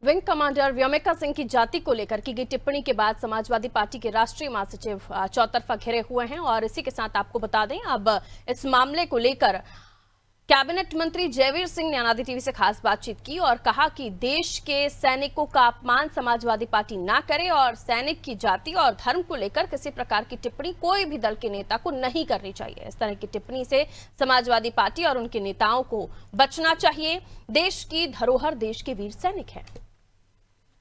Wing commander Vyomika Singh की जाति को लेकर की गई टिप्पणी के बाद समाजवादी पार्टी के राष्ट्रीय महासचिव चौतरफा घिरे हुए हैं और इसी के साथ आपको बता दें अब इस मामले को लेकर कैबिनेट मंत्री जयवीर सिंह ने अनादि टीवी से खास बातचीत की और कहा कि देश के सैनिकों का अपमान समाजवादी पार्टी ना करे और सैनिक की जाति और धर्म को लेकर किसी प्रकार की टिप्पणी कोई भी दल के नेता को नहीं करनी चाहिए। इस तरह की टिप्पणी से समाजवादी पार्टी और उनके नेताओं को बचना चाहिए। देश की धरोहर देश के वीर सैनिक हैं।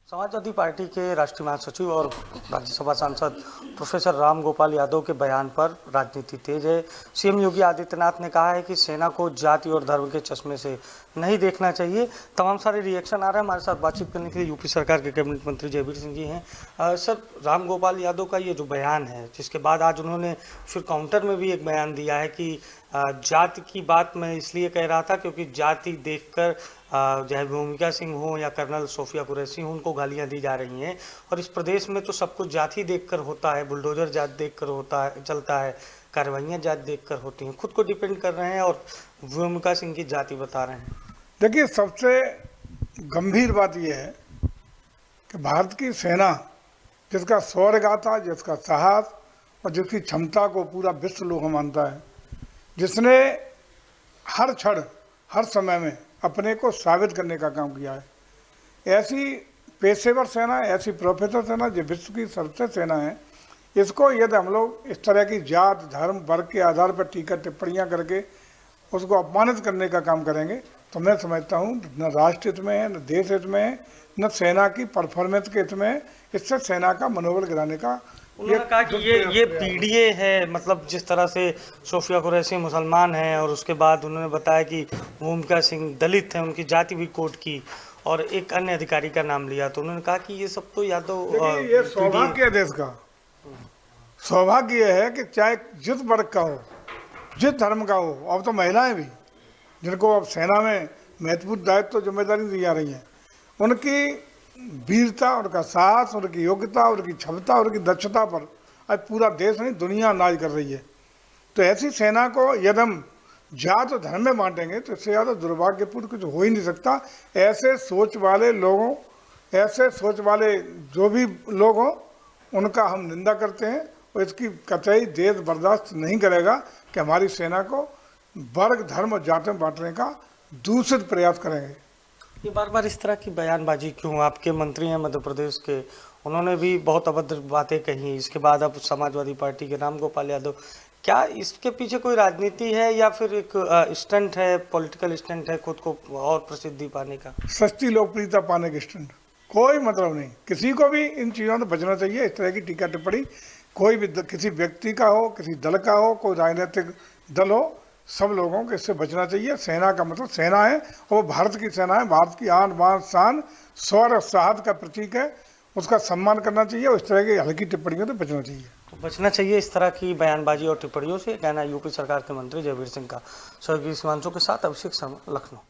समाजवादी पार्टी के राष्ट्रीय महासचिव और राज्यसभा सांसद प्रोफेसर राम गोपाल यादव के बयान पर राजनीति तेज है। सीएम योगी आदित्यनाथ ने कहा है कि सेना को जाति और धर्म के चश्मे से नहीं देखना चाहिए। तमाम सारे रिएक्शन आ रहे हैं। हमारे साथ बातचीत करने के लिए यूपी सरकार के कैबिनेट मंत्री जयवीर सिंह जी हैं। सर, राम गोपाल यादव का ये जो बयान है, जिसके बाद आज उन्होंने फिर काउंटर में भी एक बयान दिया है कि जाति की बात मैं इसलिए कह रहा था क्योंकि जाति देखकर चाहे भूमिका सिंह हो या कर्नल सोफिया कुरैशी हो, उनको गालियां दी जा रही हैं और इस प्रदेश में तो सब कुछ जाति देखकर होता है, बुलडोजर जाति देखकर होता है, चलता है, कार्रवाइयाँ जाति देखकर होती हैं। खुद को डिपेंड कर रहे हैं और भूमिका सिंह की जाति बता रहे हैं। देखिए, सबसे गंभीर बात यह है कि भारत की सेना जिसका शौर्य गाथा, जिसका साहस और जिसकी क्षमता को पूरा विश्व लोग मानता है, जिसने हर क्षण हर समय में अपने को साबित करने का काम किया है, ऐसी पेशेवर सेना, ऐसी प्रोफेशनल सेना जो विश्व की सर्वश्रेष्ठ सेना है, इसको यदि हम लोग इस तरह की जात धर्म वर्ग के आधार पर टीका टिप्पणियाँ करके उसको अपमानित करने का काम करेंगे तो मैं समझता हूँ न राष्ट्र हित में है, न देश हित में है, न सेना की परफॉर्मेंस के हित में है। इससे सेना का मनोबल गिराने का उन्होंने कहा कि ये पीडीए है। मतलब जिस तरह से सोफिया कुरैशी मुसलमान हैं और उसके बाद उन्होंने बताया कि भूमिका सिंह दलित हैं, उनकी जाति भी कोट की और एक अन्य अधिकारी का नाम लिया, तो उन्होंने कहा कि ये सब तो यादव ये सौभाग्य है देश का। सौभाग्य ये है कि चाहे जिस वर्ग का हो, जिस धर्म का हो, अब तो महिलाएं भी जिनको अब सेना में महत्वपूर्ण दायित्व जिम्मेदारी दी जा रही हैं, उनकी वीरता, उनका साहस, उनकी योग्यता, उनकी क्षमता, उनकी दक्षता पर आज पूरा देश नहीं दुनिया नाज कर रही है। तो ऐसी सेना को यदि हम जात और धर्म में बांटेंगे तो इससे ज़्यादा दुर्भाग्यपूर्ण कुछ हो ही नहीं सकता। ऐसे सोच वाले लोगों, ऐसे सोच वाले जो भी लोग हों, उनका हम निंदा करते हैं और इसकी कतई देश बर्दाश्त नहीं करेगा कि हमारी सेना को वर्ग धर्म और जात में बांटने का दूसरे प्रयास करेंगे। ये बार बार इस तरह की बयानबाजी क्यों? आपके मंत्री हैं मध्य प्रदेश के, उन्होंने भी बहुत अभद्र बातें कही, इसके बाद अब समाजवादी पार्टी के राम गोपाल यादव, क्या इसके पीछे कोई राजनीति है या फिर एक स्टंट है, पॉलिटिकल स्टंट है खुद को और प्रसिद्धि पाने का? सस्ती लोकप्रियता पाने के स्टंट, कोई मतलब नहीं। किसी को भी इन चीज़ों से बचना चाहिए। इस तरह की टीका टिप्पणी कोई भी किसी व्यक्ति का हो, किसी दल का हो, कोई राजनीतिक दल हो, सब लोगों को इससे बचना चाहिए। सेना का मतलब सेना है और वो भारत की सेना है, भारत की आन बान शान शौर्य और साहस का प्रतीक है, उसका सम्मान करना चाहिए और इस तरह की हल्की टिप्पणियों से बचना चाहिए। तो बचना चाहिए इस तरह की बयानबाजी और टिप्पणियों से, कहना यूपी सरकार के मंत्री जयवीर सिंह का। सहयोगी शिवांशु के साथ अभिषेक शर्मा, लखनऊ।